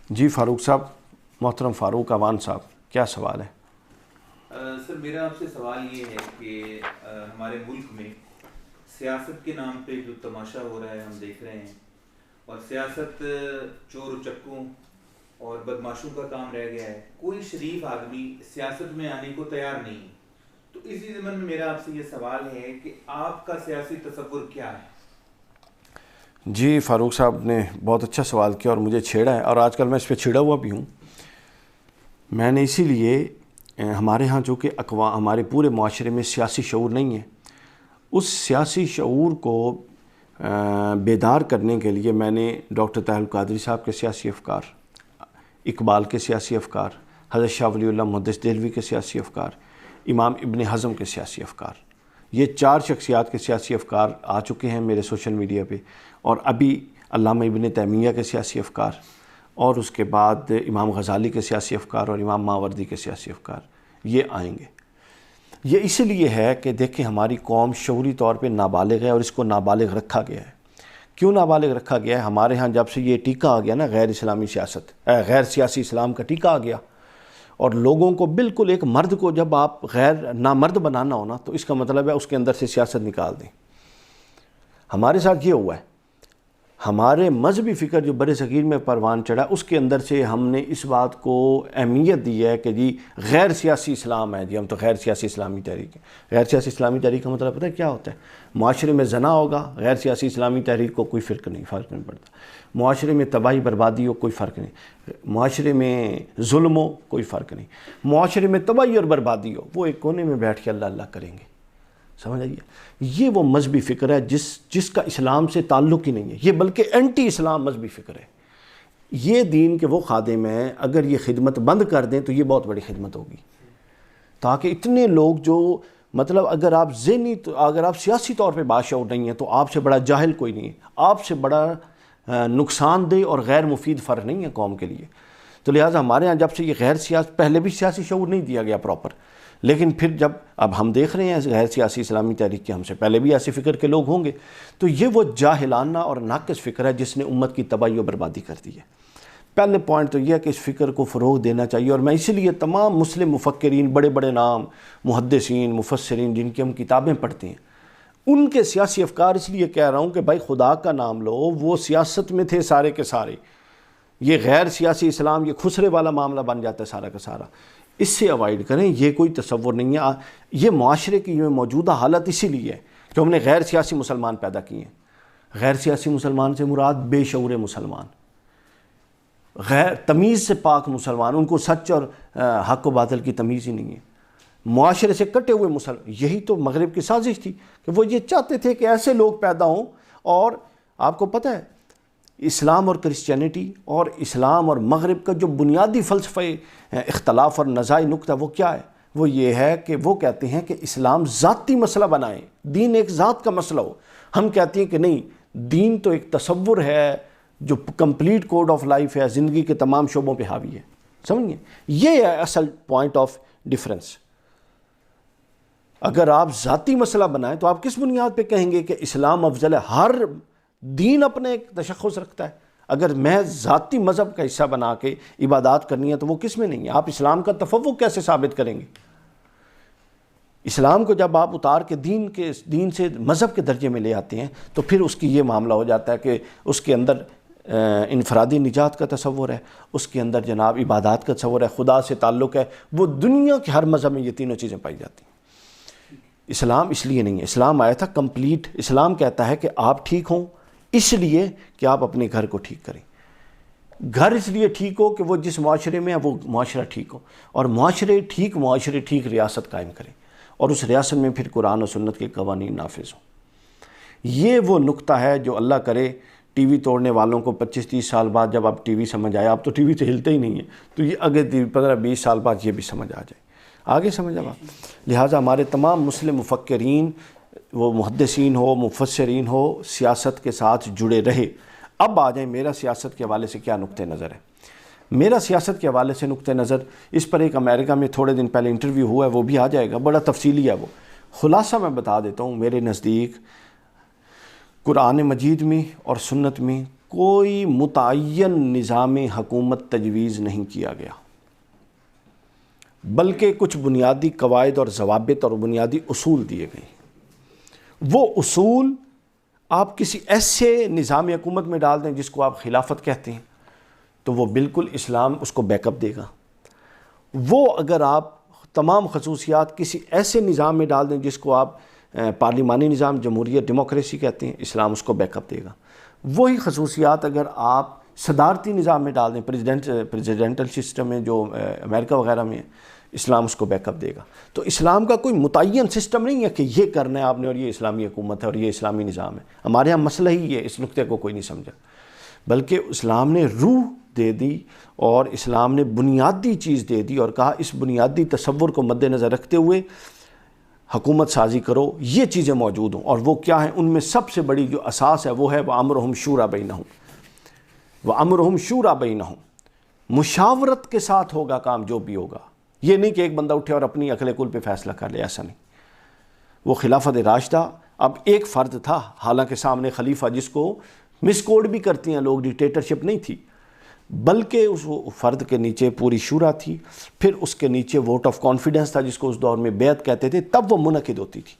جی فاروق صاحب، محترم فاروق اوان صاحب، کیا سوال ہے؟ سر میرا آپ سے سوال یہ ہے کہ ہمارے ملک میں سیاست کے نام پہ جو تماشا ہو رہا ہے ہم دیکھ رہے ہیں، اور سیاست چور و چکوں اور بدماشوں کا کام رہ گیا ہے. کوئی شریف آدمی سیاست میں آنے کو تیار نہیں. تو اسی ضمن میں میرا آپ سے یہ سوال ہے کہ آپ کا سیاسی تصور کیا ہے؟ جی فاروق صاحب نے بہت اچھا سوال کیا اور مجھے چھیڑا ہے، اور آج کل میں اس پہ چھڑا ہوا بھی ہوں. میں نے اسی لیے ہمارے ہاں جو کہ ہمارے پورے معاشرے میں سیاسی شعور نہیں ہے، اس سیاسی شعور کو بیدار کرنے کے لیے میں نے ڈاکٹر طاہر القادری صاحب کے سیاسی افکار، اقبال کے سیاسی افکار، حضرت شاہ ولی اللہ محدث دہلوی کے سیاسی افکار، امام ابن حزم کے سیاسی افکار، یہ 4 شخصیات کے سیاسی افکار آ چکے ہیں میرے سوشل میڈیا پہ، اور ابھی علامہ ابن تیمیہ کے سیاسی افکار، اور اس کے بعد امام غزالی کے سیاسی افکار اور امام ماوردی کے سیاسی افکار یہ آئیں گے. یہ اس لیے ہے کہ دیکھیں ہماری قوم شعوری طور پہ نابالغ ہے، اور اس کو نابالغ رکھا گیا ہے. کیوں نابالغ رکھا گیا ہے؟ ہمارے ہاں جب سے یہ ٹیکہ آ گیا نا، غیر اسلامی سیاست، غیر سیاسی اسلام کا ٹیکہ آ گیا، اور لوگوں کو بالکل ایک مرد کو جب آپ غیر نامرد بنانا ہو نا، تو اس کا مطلب ہے اس کے اندر سے سیاست نکال دیں. ہمارے ساتھ یہ ہوا ہے. ہمارے مذہبی فکر جو بر صغیر میں پروان چڑھا، اس کے اندر سے ہم نے اس بات کو اہمیت دی ہے کہ جی غیر سیاسی اسلام ہے، جی ہم تو غیر سیاسی اسلامی تحریک ہے. غیر سیاسی اسلامی تحریک کا مطلب پتہ ہے کیا ہوتا ہے؟ معاشرے میں زنا ہوگا، غیر سیاسی اسلامی تحریک کو کوئی فرق نہیں پڑتا. معاشرے میں تباہی بربادی ہو، کوئی فرق نہیں. معاشرے میں ظلم ہو، کوئی فرق نہیں. معاشرے میں تباہی اور بربادی ہو، وہ ایک کونے میں بیٹھ کے اللہ اللہ کریں گے. سمجھ آئیے؟ یہ وہ مذہبی فکر ہے جس کا اسلام سے تعلق ہی نہیں ہے. یہ بلکہ اینٹی اسلام مذہبی فکر ہے. یہ دین کے وہ خادم ہیں، اگر یہ خدمت بند کر دیں تو یہ بہت بڑی خدمت ہوگی. تاکہ اتنے لوگ جو مطلب اگر آپ سیاسی طور پہ باشعور نہیں ہیں تو آپ سے بڑا جاہل کوئی نہیں ہے، آپ سے بڑا نقصان دہ اور غیر مفید فرد نہیں ہے قوم کے لیے. تو لہٰذا ہمارے ہاں جب سے یہ پہلے بھی سیاسی شعور نہیں دیا گیا پراپر، لیکن پھر جب اب ہم دیکھ رہے ہیں غیر سیاسی اسلامی تحریک کے، ہم سے پہلے بھی ایسے فکر کے لوگ ہوں گے، تو یہ وہ جاہلانہ اور ناقص فکر ہے جس نے امت کی تباہی و بربادی کر دی ہے. پہلے پوائنٹ تو یہ ہے کہ اس فکر کو فروغ دینا چاہیے، اور میں اسی لیے تمام مسلم مفکرین، بڑے بڑے نام، محدثین، مفسرین جن کی ہم کتابیں پڑھتے ہیں، ان کے سیاسی افکار اس لیے کہہ رہا ہوں کہ بھائی خدا کا نام لو، وہ سیاست میں تھے سارے کے سارے. یہ غیر سیاسی اسلام یہ خسرے والا معاملہ بن جاتا ہے سارا کا سارا. اس سے اوائڈ کریں، یہ کوئی تصور نہیں ہے. یہ معاشرے کی یہ موجودہ حالت اسی لیے ہے کہ ہم نے غیر سیاسی مسلمان پیدا کیے ہیں. غیر سیاسی مسلمان سے مراد بے شعور مسلمان، غیر تمیز سے پاک مسلمان، ان کو سچ اور حق و باطل کی تمیز ہی نہیں ہے. معاشرے سے کٹے ہوئے مسلمان. یہی تو مغرب کی سازش تھی کہ وہ یہ چاہتے تھے کہ ایسے لوگ پیدا ہوں. اور آپ کو پتہ ہے اسلام اور کرسچینٹی اور اسلام اور مغرب کا جو بنیادی فلسفہ اختلاف اور نزاعی نقطہ وہ کیا ہے؟ وہ یہ ہے کہ وہ کہتے ہیں کہ اسلام ذاتی مسئلہ بنائے، دین ایک ذات کا مسئلہ ہو. ہم کہتے ہیں کہ نہیں، دین تو ایک تصور ہے جو کمپلیٹ کوڈ آف لائف ہے، زندگی کے تمام شعبوں پہ حاوی ہے. سمجھیں؟ یہ ہے اصل پوائنٹ آف ڈیفرنس. اگر آپ ذاتی مسئلہ بنائیں تو آپ کس بنیاد پہ کہیں گے کہ اسلام افضل ہے؟ ہر دین اپنے ایک تشخص رکھتا ہے. اگر میں ذاتی مذہب کا حصہ بنا کے عبادات کرنی ہے تو وہ کس میں نہیں ہے؟ آپ اسلام کا تفوق کیسے ثابت کریں گے؟ اسلام کو جب آپ اتار کے دین سے مذہب کے درجے میں لے آتے ہیں تو پھر اس کی یہ معاملہ ہو جاتا ہے کہ اس کے اندر انفرادی نجات کا تصور ہے، اس کے اندر جناب عبادات کا تصور ہے، خدا سے تعلق ہے. وہ دنیا کے ہر مذہب میں یہ تینوں چیزیں پائی جاتی ہیں. اسلام اس لیے نہیں ہے. اسلام آیا تھا کمپلیٹ. اسلام کہتا ہے کہ آپ ٹھیک ہوں اس لیے کہ آپ اپنے گھر کو ٹھیک کریں. گھر اس لیے ٹھیک ہو کہ وہ جس معاشرے میں ہے وہ معاشرہ ٹھیک ہو، اور معاشرے ٹھیک ریاست قائم کریں، اور اس ریاست میں پھر قرآن و سنت کے قوانین نافذ ہوں. یہ وہ نقطہ ہے جو اللہ کرے ٹی وی توڑنے والوں کو 25-30 سال بعد جب آپ ٹی وی سمجھ آئے، آپ تو ٹی وی سے ہلتے ہی نہیں ہیں، تو یہ اگلے 15-20 سال بعد یہ بھی سمجھ آ جائے. آگے سمجھ آ. لہٰذا ہمارے تمام مسلم مفکرین، وہ محدثین ہو، مفسرین ہو، سیاست کے ساتھ جڑے رہے. اب آ جائیں میرا سیاست کے حوالے سے کیا نقطہ نظر ہے. میرا سیاست کے حوالے سے نقطہ نظر، اس پر ایک امریکہ میں تھوڑے دن پہلے انٹرویو ہوا ہے، وہ بھی آ جائے گا، بڑا تفصیلی ہے وہ. خلاصہ میں بتا دیتا ہوں. میرے نزدیک قرآن مجید میں اور سنت میں کوئی متعین نظام حکومت تجویز نہیں کیا گیا، بلکہ کچھ بنیادی قواعد اور ضوابط اور بنیادی اصول دیے گئے۔ وہ اصول آپ کسی ایسے نظام حکومت میں ڈال دیں جس کو آپ خلافت کہتے ہیں تو وہ بالکل اسلام اس کو بیک اپ دے گا۔ وہ اگر آپ تمام خصوصیات کسی ایسے نظام میں ڈال دیں جس کو آپ پارلیمانی نظام، جمہوریت، ڈیموکریسی کہتے ہیں، اسلام اس کو بیک اپ دے گا۔ وہی خصوصیات اگر آپ صدارتی نظام میں ڈال دیں، پریزیڈنٹل سسٹم میں جو امریکہ وغیرہ میں ہے، اسلام اس کو بیک اپ دے گا۔ تو اسلام کا کوئی متعین سسٹم نہیں ہے کہ یہ کرنا ہے آپ نے اور یہ اسلامی حکومت ہے اور یہ اسلامی نظام ہے۔ ہمارے ہاں مسئلہ ہی ہے، اس نقطے کو کوئی نہیں سمجھا، بلکہ اسلام نے روح دے دی اور اسلام نے بنیادی چیز دے دی اور کہا اس بنیادی تصور کو مد نظر رکھتے ہوئے حکومت سازی کرو، یہ چیزیں موجود ہوں۔ اور وہ کیا ہیں؟ ان میں سب سے بڑی جو اساس ہے وہ ہے وَأَمْرُهُمْ شُورَى بَيْنَهُمْ، وَأَمْرُهُمْ شُورَى بَيْنَهُمْ، مشاورت کے ساتھ ہوگا کام جو بھی ہوگا۔ یہ نہیں کہ ایک بندہ اٹھے اور اپنی عقل کل پہ فیصلہ کر لے، ایسا نہیں۔ وہ خلافت راشدہ اب ایک فرد تھا، حالانکہ سامنے خلیفہ جس کو مس کوڈ بھی کرتے ہیں لوگ، ڈکٹیٹرشپ نہیں تھی، بلکہ اس فرد کے نیچے پوری شورا تھی، پھر اس کے نیچے ووٹ آف کانفیڈنس تھا جس کو اس دور میں بیعت کہتے تھے، تب وہ منعقد ہوتی تھی۔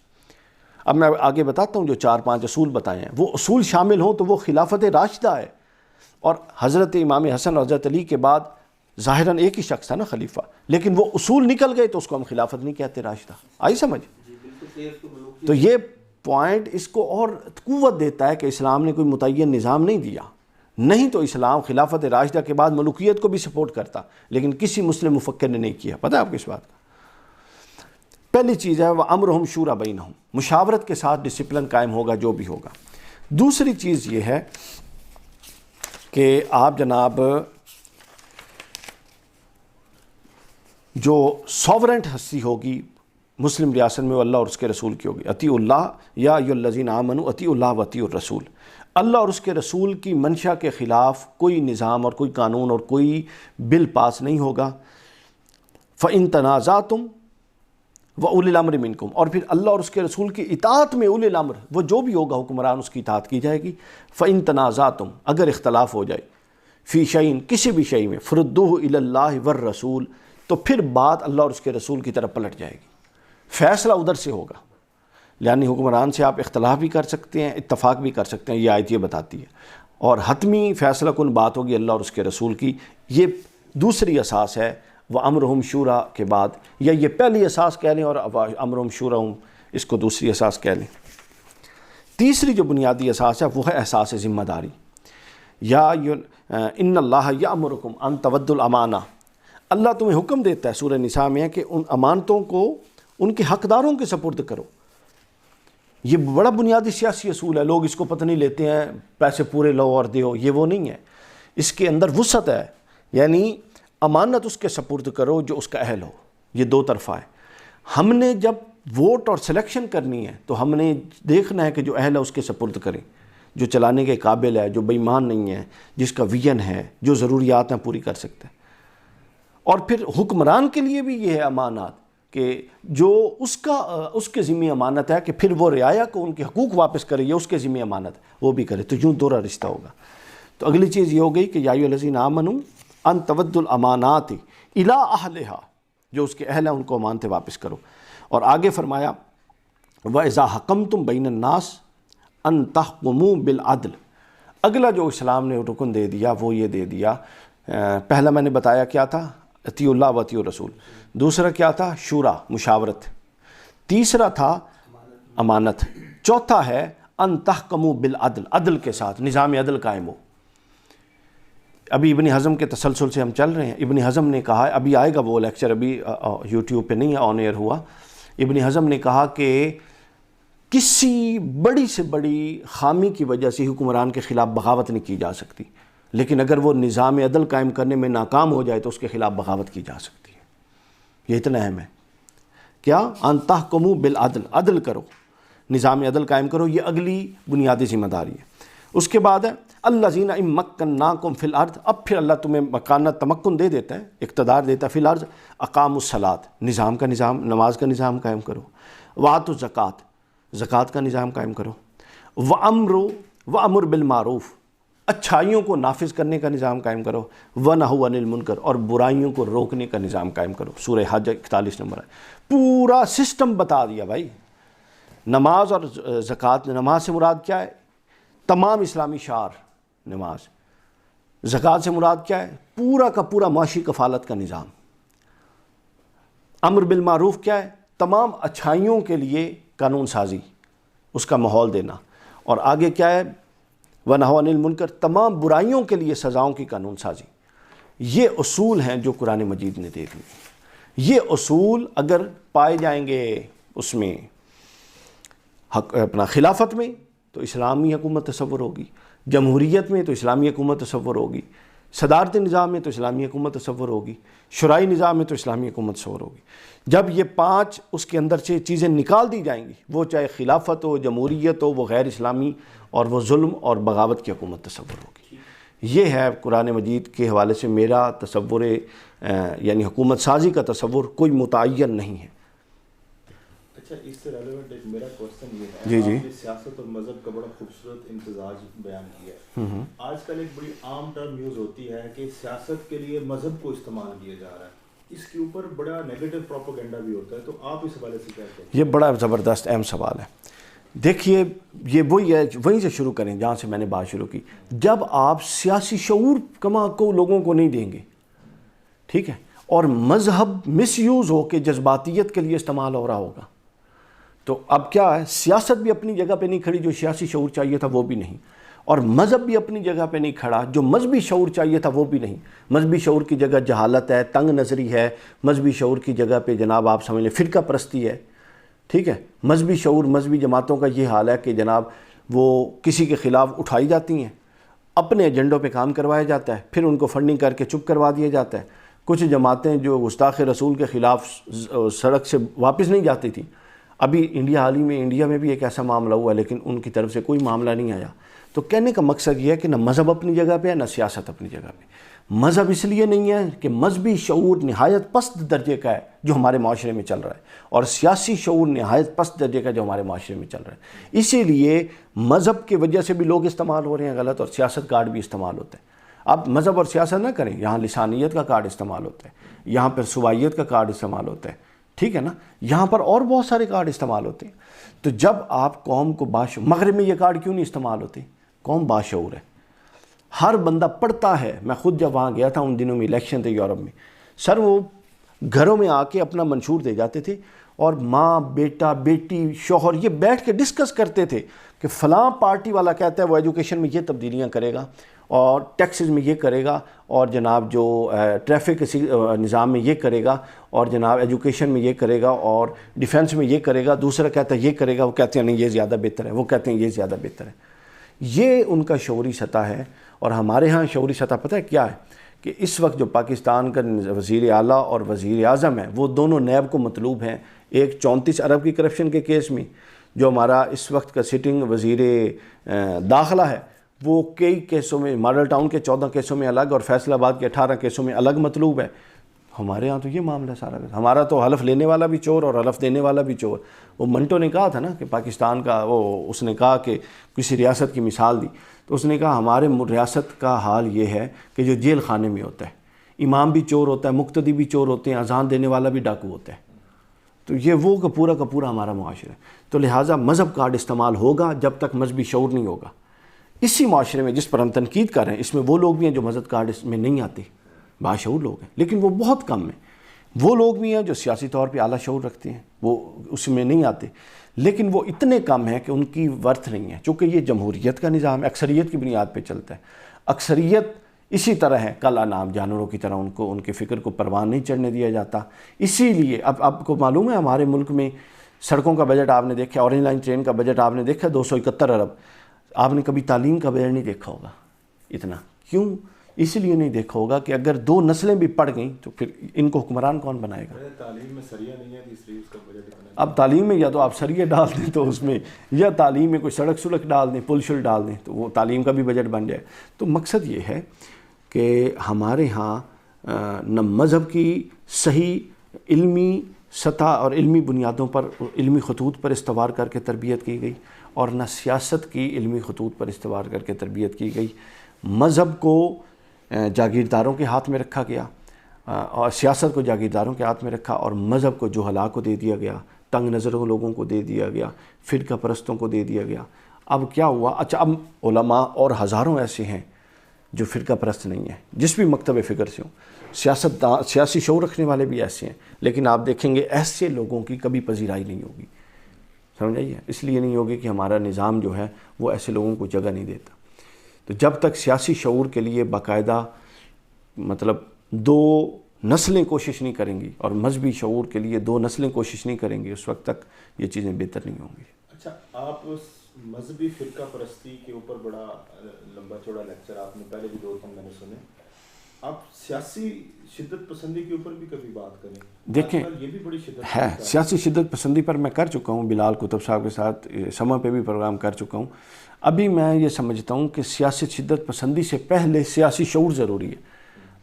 اب میں آگے بتاتا ہوں جو 4-5 اصول بتائے ہیں، وہ اصول شامل ہوں تو وہ خلافت راشدہ ہے۔ اور حضرت امام حسن اور حضرت علی کے بعد ظاہراً ایک ہی شخص تھا نا خلیفہ، لیکن وہ اصول نکل گئے تو اس کو ہم خلافت نہیں کہتے راشدہ۔ آئی سمجھ؟ تو یہ پوائنٹ اس کو اور قوت دیتا ہے کہ اسلام نے کوئی متعین نظام نہیں دیا، نہیں تو اسلام خلافت راشدہ کے بعد ملوکیت کو بھی سپورٹ کرتا، لیکن کسی مسلم مفکر نے نہیں کیا۔ پتہ ہے آپ کو اس بات کا؟ پہلی چیز ہے وَأَمْرُهُمْ شُورَى بَيْنَهُمْ، مشاورت کے ساتھ ڈسپلن قائم ہوگا جو بھی ہوگا۔ دوسری چیز یہ ہے کہ آپ جناب جو ساورنٹ ہستی ہوگی مسلم ریاست میں وہ اللہ اور اس کے رسول کی ہوگی۔ اطیعوا اللہ یا ایھا الذین آمنوا اطیعوا اللہ واطیعوا الرسول، اللہ اور اس کے رسول کی منشا کے خلاف کوئی نظام اور کوئی قانون اور کوئی بل پاس نہیں ہوگا۔ فَإِن تَنَازَعْتُمْ وَأُولِي الْأَمْرِ مِنْكُمْ، اور پھر اللہ اور اس کے رسول کی اطاعت میں اولی الامر، وہ جو بھی ہوگا حکمران اس کی اطاعت کی جائے گی۔ فَإِن تَنَازَعْتُمْ، اگر اختلاف ہو جائے، فی شیء، کسی بھی شیء میں، فَرُدُّوهُ إِلَى اللَّهِ وَالرَّسُولِ، تو پھر بات اللہ اور اس کے رسول کی طرف پلٹ جائے گی، فیصلہ ادھر سے ہوگا۔ یعنی حکمران سے آپ اختلاف بھی کر سکتے ہیں، اتفاق بھی کر سکتے ہیں، یہ آیت یہ بتاتی ہے، اور حتمی فیصلہ کن بات ہوگی اللہ اور اس کے رسول کی۔ یہ دوسری اساس ہے وَأَمْرُهُمْ شُورَى کے بعد، یا یہ پہلی اساس کہہ لیں اور وَأَمْرُهُمْ شُورَى اس کو دوسری اساس کہہ لیں۔ تیسری جو بنیادی اساس ہے وہ ہے احساس ذمہ داری۔ یا ان اللہ یأمرکم ان تودوا الامانہ، اللہ تمہیں حکم دیتا ہے سورہ نساء میں کہ ان امانتوں کو ان کے حقداروں کے سپرد کرو۔ یہ بڑا بنیادی سیاسی اصول ہے، لوگ اس کو پتہ نہیں لیتے ہیں، پیسے پورے لو اور دیو، یہ وہ نہیں ہے۔ اس کے اندر وسعت ہے، یعنی امانت اس کے سپرد کرو جو اس کا اہل ہو، یہ دو طرفہ ہے۔ ہم نے جب ووٹ اور سلیکشن کرنی ہے تو ہم نے دیکھنا ہے کہ جو اہل ہے اس کے سپرد کریں، جو چلانے کے قابل ہے، جو بے ایمان نہیں ہے، جس کا ویژن ہے، جو ضروریات ہیں پوری کر سکتا ہے۔ اور پھر حکمران کے لیے بھی یہ ہے امانات کہ جو اس کے ذمہ امانت ہے کہ پھر وہ رعایا کو ان کے حقوق واپس کرے، یہ اس کے ذمہ امانت وہ بھی کرے، تو یوں دورہ رشتہ ہوگا۔ تو اگلی چیز یہ ہو گئی کہ یا ایھا الذین آمنوا ان تودوا الامانات الی اہلھا، جو اس کے اہل ہیں ان کو امانتیں واپس کرو۔ اور آگے فرمایا وَإِذَا حَكَمْتُمْ بَيْنَ النَّاسِ ان تحکموا بالعدل۔ اگلا جو اسلام نے رکن دے دیا وہ یہ دے دیا، پہلا میں نے بتایا کیا تھا، اطیعوا اللہ واطیعوا الرسول، دوسرا کیا تھا، شورا، مشاورت، تیسرا تھا امانت، چوتھا ہے ان تحکموا بالعدل، عدل کے ساتھ نظام عدل قائم ہو۔ ابھی ابن حزم کے تسلسل سے ہم چل رہے ہیں۔ ابن حزم نے کہا، ابھی آئے گا وہ لیکچر، ابھی یوٹیوب پہ نہیں ہے، آن ایئر ہوا۔ ابن حزم نے کہا کہ کسی بڑی سے بڑی خامی کی وجہ سے حکمران کے خلاف بغاوت نہیں کی جا سکتی، لیکن اگر وہ نظام عدل قائم کرنے میں ناکام ہو جائے تو اس کے خلاف بغاوت کی جا سکتی ہے۔ یہ اتنا اہم ہے، کیا ان تحکموا بالعدل، عدل کرو، نظام عدل قائم کرو، یہ اگلی بنیادی ذمہ داری ہے۔ اس کے بعد ہے الذین ان مکناکم فی الارض، اب پھر اللہ تمہیں مکانت تمکن دے دیتا ہے، اقتدار دیتا ہے، فی الارض اقاموا الصلاۃ، نظام کا نظام، نماز کا نظام قائم کرو، وآتوا الزکوٰۃ، زکوٰۃ کا نظام قائم کرو، وامر بالمعروف، اچھائیوں کو نافذ کرنے کا نظام قائم کرو، وَنَهُوا عَنِ الْمُنکَر، اور برائیوں کو روکنے کا نظام قائم کرو۔ سورہ حج 41 نمبر ہے، پورا سسٹم بتا دیا بھائی۔ نماز اور زکوٰۃ، نماز سے مراد کیا ہے؟ تمام اسلامی شعار نماز۔ زکوٰۃ سے مراد کیا ہے؟ پورا کا پورا معاشی کفالت کا نظام۔ امر بالمعروف کیا ہے؟ تمام اچھائیوں کے لیے قانون سازی، اس کا ماحول دینا۔ اور آگے کیا ہے؟ وَنَهُوا عَنِ الْمُنکَر، تمام برائیوں کے لیے سزاؤں کی قانون سازی۔ یہ اصول ہیں جو قرآن مجید نے دے دیے۔ یہ اصول اگر پائے جائیں گے اس میں اپنا خلافت میں تو اسلامی حکومت تصور ہوگی، جمہوریت میں تو اسلامی حکومت تصور ہوگی، صدارتی نظام میں تو اسلامی حکومت تصور ہوگی، شرعی نظام میں تو اسلامی حکومت تصور ہوگی۔ جب یہ 5 اس کے اندر سے چیزیں نکال دی جائیں گی، وہ چاہے خلافت ہو، جمہوریت ہو، وہ غیر اسلامی اور وہ ظلم اور بغاوت کی حکومت تصور ہوگی۔ یہ ہے قرآن مجید کے حوالے سے میرا تصور، یعنی حکومت سازی کا تصور کوئی متعین نہیں ہے۔ اچھا، اس سے ریلیونٹ ایک میرا کوشچن یہ ہے، جی جی، آپ نے سیاست اور مذہب کا بڑا خوبصورت امتزاج بیان کیا ہے۔ آج کل ایک بڑی عام ٹرم یوز ہوتی ہے کہ سیاست کے لیے مذہب کو استعمال کیا جا رہا ہے، اس کے اوپر بڑا نیگیٹو پروپیگنڈا بھی ہوتا ہے، تو آپ اس حوالے سے کیا کہتے ہیں؟ یہ بڑا زبردست اہم سوال ہے۔ دیکھیے، یہ وہی ہے، وہیں سے شروع کریں جہاں سے میں نے بات شروع کی۔ جب آپ سیاسی شعور کما کو لوگوں کو نہیں دیں گے، ٹھیک ہے، اور مذہب مس یوز ہو کے جذباتیت کے لیے استعمال ہو رہا ہوگا، تو اب کیا ہے؟ سیاست بھی اپنی جگہ پہ نہیں کھڑی، جو سیاسی شعور چاہیے تھا وہ بھی نہیں، اور مذہب بھی اپنی جگہ پہ نہیں کھڑا، جو مذہبی شعور چاہیے تھا وہ بھی نہیں۔ مذہبی شعور کی جگہ جہالت ہے، تنگ نظری ہے، مذہبی شعور کی جگہ پہ جناب آپ سمجھ لیں فرقہ پرستی ہے، ٹھیک ہے۔ مذہبی شعور، مذہبی جماعتوں کا یہ حال ہے کہ جناب وہ کسی کے خلاف اٹھائی جاتی ہیں، اپنے ایجنڈوں پہ کام کروایا جاتا ہے، پھر ان کو فنڈنگ کر کے چپ کروا دیا جاتا ہے۔ کچھ جماعتیں جو گستاخ رسول کے خلاف سڑک سے واپس نہیں جاتی تھیں، ابھی حال ہی میں انڈیا میں بھی ایک ایسا معاملہ ہوا، لیکن ان کی طرف سے کوئی معاملہ نہیں آیا۔ تو کہنے کا مقصد یہ ہے کہ نہ مذہب اپنی جگہ پہ ہے، نہ سیاست اپنی جگہ پہ۔ مذہب اس لیے نہیں ہے کہ مذہبی شعور نہایت پست درجے کا ہے جو ہمارے معاشرے میں چل رہا ہے، اور سیاسی شعور نہایت پست درجے کا جو ہمارے معاشرے میں چل رہا ہے۔ اسی لیے مذہب کی وجہ سے بھی لوگ استعمال ہو رہے ہیں غلط، اور سیاست کارڈ بھی استعمال ہوتا ہے۔ اب مذہب اور سیاست نہ کریں، یہاں لسانیت کا کارڈ استعمال ہوتا ہے، یہاں پر صوبائیت کا کارڈ استعمال ہوتا ہے، ٹھیک ہے نا، یہاں پر اور بہت سارے کارڈ استعمال ہوتے ہیں۔ تو جب آپ قوم کو مغرب میں یہ کارڈ کیوں نہیں استعمال ہوتے؟ قوم باشعور ہے، ہر بندہ پڑھتا ہے۔ میں خود جب وہاں گیا تھا ان دنوں میں الیکشن تھے یورپ میں، سر وہ گھروں میں آ کے اپنا منشور دے جاتے تھے، اور ماں، بیٹا، بیٹی، شوہر یہ بیٹھ کے ڈسکس کرتے تھے کہ فلاں پارٹی والا کہتا ہے وہ ایجوکیشن میں یہ تبدیلیاں کرے گا، اور ٹیکسز میں یہ کرے گا، اور جناب جو ٹریفک نظام میں یہ کرے گا، اور جناب ایجوکیشن میں یہ کرے گا، اور ڈیفنس میں یہ کرے گا۔ دوسرا کہتا ہے یہ کرے گا، وہ کہتے ہیں نہیں یہ زیادہ بہتر ہے، وہ کہتے ہیں یہ زیادہ بہتر ہے۔ یہ ان کا شعوری سطح ہے، اور ہمارے ہاں شعوری سطح پتہ ہے کیا ہے؟ کہ اس وقت جو پاکستان کا وزیر اعلیٰ اور وزیر اعظم ہے وہ دونوں نیب کو مطلوب ہیں۔ ایک 34 ارب کی کرپشن کے کیس میں، جو ہمارا اس وقت کا سٹنگ وزیر داخلہ ہے، وہ کئی کیسوں میں، ماڈل ٹاؤن کے 14 کیسوں میں الگ اور فیصل آباد کے 18 کیسوں میں الگ مطلوب ہے۔ ہمارے ہاں تو یہ معاملہ سارا، ہمارا تو حلف لینے والا بھی چور اور حلف دینے والا بھی چور۔ وہ منٹو نے کہا تھا نا کہ پاکستان کا اس نے کہا کہ کسی ریاست کی مثال دی، تو اس نے کہا ہمارے ریاست کا حال یہ ہے کہ جو جیل خانے میں ہوتا ہے، امام بھی چور ہوتا ہے، مقتدی بھی چور ہوتے ہیں، اذان دینے والا بھی ڈاکو ہوتا ہے۔ تو یہ وہ کا پورا ہمارا معاشرہ ہے۔ تو لہٰذا مذہب کارڈ استعمال ہوگا جب تک مذہبی شعور نہیں ہوگا۔ اسی معاشرے میں جس پر ہم تنقید کر رہے ہیں، اس میں وہ لوگ بھی ہیں جو مذہب کارڈ اس میں نہیں آتے، باشعور لوگ ہیں، لیکن وہ بہت کم ہیں۔ وہ لوگ بھی ہیں جو سیاسی طور پہ اعلیٰ شعور رکھتے ہیں، وہ اس میں نہیں آتے، لیکن وہ اتنے کم ہیں کہ ان کی ورتھ نہیں ہے، چونکہ یہ جمہوریت کا نظام ہے، اکثریت کی بنیاد پہ چلتا ہے۔ اکثریت اسی طرح ہے، کل انعام جانوروں کی طرح، ان کے فکر کو پروان نہیں چڑھنے دیا جاتا۔ اسی لیے اب آپ کو معلوم ہے ہمارے ملک میں سڑکوں کا بجٹ آپ نے دیکھا، اورنج لائن ٹرین کا بجٹ آپ نے دیکھا 271 ارب۔ آپ نے کبھی تعلیم کا بجٹ نہیں دیکھا ہوگا اتنا۔ کیوں؟ اس لیے نہیں دیکھا ہوگا کہ اگر 2 نسلیں بھی پڑھ گئیں تو پھر ان کو حکمران کون بنائے گا؟ تعلیم میں سریہ نہیں ہے، اس لیے اس کا بجٹ اتنا۔ اب تعلیم میں یا تو آپ سریے ڈال دیں تو اس میں، یا تعلیم میں کوئی سڑک ڈال دیں، پل شل ڈال دیں، تو وہ تعلیم کا بھی بجٹ بن جائے۔ تو مقصد یہ ہے کہ ہمارے ہاں نہ مذہب کی صحیح علمی سطح اور علمی بنیادوں پر، علمی خطوط پر استوار کر کے تربیت کی گئی، اور نہ سیاست کی علمی خطوط پر استوار کر کے تربیت کی گئی۔ مذہب کو جاگیرداروں کے ہاتھ میں رکھا گیا اور سیاست کو جاگیرداروں کے ہاتھ میں رکھا اور مذہب کو جہلاء کو دے دیا گیا، تنگ نظروں لوگوں کو دے دیا گیا، فرقہ پرستوں کو دے دیا گیا۔ اب کیا ہوا؟ اچھا اب علماء اور ہزاروں ایسے ہیں جو فرقہ پرست نہیں ہیں، جس بھی مکتب فکر سے ہوں، سیاسی شعور رکھنے والے بھی ایسے ہیں، لیکن آپ دیکھیں گے ایسے لوگوں کی کبھی پذیرائی نہیں ہوگی، سمجھ آئیے؟ اس لیے نہیں ہوگی کہ ہمارا نظام جو ہے وہ ایسے لوگوں کو جگہ نہیں دیتا۔ تو جب تک سیاسی شعور کے لیے باقاعدہ مطلب 2 نسلیں کوشش نہیں کریں گی اور مذہبی شعور کے لیے 2 نسلیں کوشش نہیں کریں گی، اس وقت تک یہ چیزیں بہتر نہیں ہوں گی۔ اچھا، آپ مذہبی فرقہ پرستی کے اوپر بڑا لمبا چوڑا لیکچر آپ نے پہلے بھی 2-3 میں نے سنے، آپ سیاسی شدت پسندی کے اوپر بھی کبھی بات کریں؟ دیکھیں یہ بھی بڑی شدت ہے، سیاسی شدت پسندی پر میں کر چکا ہوں، بلال کتب صاحب کے ساتھ سما پہ بھی پروگرام کر چکا ہوں۔ ابھی میں یہ سمجھتا ہوں کہ سیاسی شدت پسندی سے پہلے سیاسی شعور ضروری ہے۔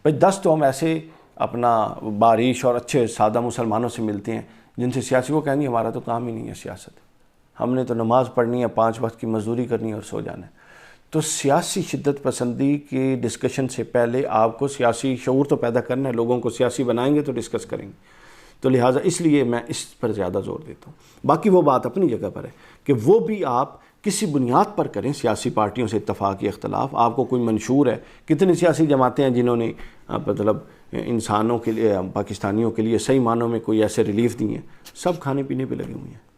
بھائی 10 تو ہم ایسے اپنا باریش اور اچھے سادہ مسلمانوں سے ملتے ہیں جن سے سیاسی، وہ کہیں گے ہمارا تو کام ہی نہیں ہے سیاست، ہم نے تو نماز پڑھنی ہے، 5 وقت کی مزدوری کرنی ہے اور سو جانا ہے۔ تو سیاسی شدت پسندی کی ڈسکشن سے پہلے آپ کو سیاسی شعور تو پیدا کرنا ہے، لوگوں کو سیاسی بنائیں گے تو ڈسکس کریں گے، تو لہٰذا اس لیے میں اس پر زیادہ زور دیتا ہوں۔ باقی وہ بات اپنی جگہ پر ہے کہ وہ بھی آپ کسی بنیاد پر کریں، سیاسی پارٹیوں سے اتفاق یا اختلاف، آپ کو کوئی منشور ہے، کتنی سیاسی جماعتیں ہیں جنہوں نے مطلب انسانوں کے لیے، پاکستانیوں کے لیے صحیح معنوں میں کوئی ایسے ریلیف دی ہیں، سب کھانے پینے پہ لگے ہوئے ہیں۔